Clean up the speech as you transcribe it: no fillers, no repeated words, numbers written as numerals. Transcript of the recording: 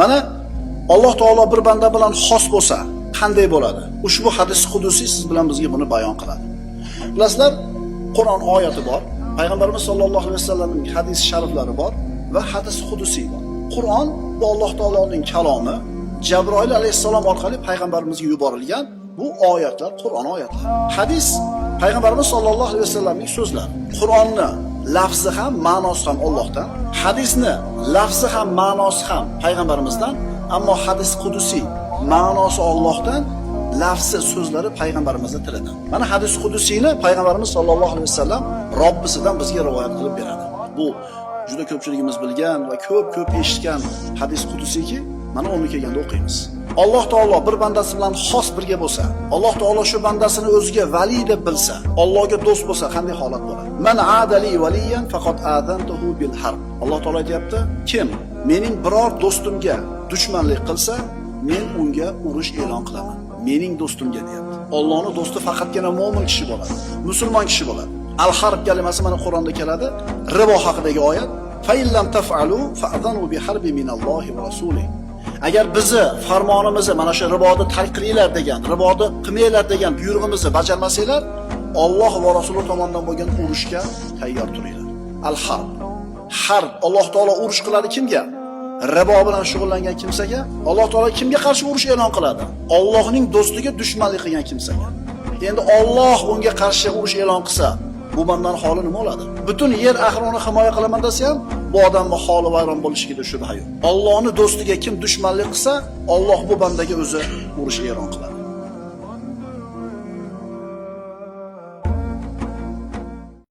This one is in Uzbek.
Mana Alloh taolo bir banda bilan xos bo'lsa, qanday bo'ladi? Ushbu hadis qudusiy siz bilan bizga buni bayon qiladi. Bilasizlar, Qur'on oyati bor, payg'ambarimiz sollallohu alayhi vasallamning hadis shariflari bor va hadis qudusiy bor. Qur'on bu Alloh taoloning kalomi, Jabroil alayhissalom orqali payg'ambarimizga yuborilgan bu oyatlar, Qur'on oyatlari. Hadis payg'ambarimiz sollallohu alayhi vasallamning so'zlari. Qur'onni lafzi ham, ma'nosi ham Allohdan, hadisni lafzi ham, ma'nosi ham payg'ambarimizdan, ammo hadis qudusiy ma'nosi Allohdan, lafzi so'zlari payg'ambarimizning tilidan. Mana hadis qudusiyni payg'ambarimiz sollallohu alayhi vasallam Robbisidan bizga rivoyat qilib beradi. Bu juda ko'pchiligimiz bilgan va ko'p eshitgan hadis qudusiyki, mana uni kelganda o'qiymiz. Alloh taolo bir bandasi bilan xos birga bo'lsa, Alloh taolo shu bandasini o'ziga vali deb bilsa, Allohga do'st bo'lsa qanday holat bo'ladi? Man adali valiyan faqat adantuhu bil harb. Alloh taolo aytayapti, kim mening biror do'stimga dushmanlik qilsa, men unga urush e'lon qilaman. Mening do'stimga deyapti. Allohning do'sti faqatgina mo'min kishi bo'ladi, musulmon kishi bo'ladi. Al-harb kalimasi mana Qur'onda keladi. Ribo haqidagi oyat. Fa illam taf'alu fa'dhanu bi harbi minallohi va rasulihi. Agar bizni farmonimizni mana shu riboni tark qilinglar degan, riboni qilmanglar degan buyrug'imizni bajarmasanglar, Alloh va Rasuli tomonidan bo'lgan urushga tayyor turinglar. Al-harb. Harb, Alloh taolo urush qiladi kimga? Ribo bilan shug'ullangan kimsaga. Alloh taolo kimga qarshi urush e'lon qiladi? Allohning do'stiga dushmanlik qilgan kimsaga. Endi Alloh unga qarshi urush e'lon qilsa, bu bandaning holi nima bo'ladi? Butun yer ahrini himoya qilaman desa ham, bu odamning holi vayron bo'lishiga shubha yo'q. Allohning do'stiga kim dushmanlik qilsa, Alloh bu bandaga o'zi urush e'lon qiladi.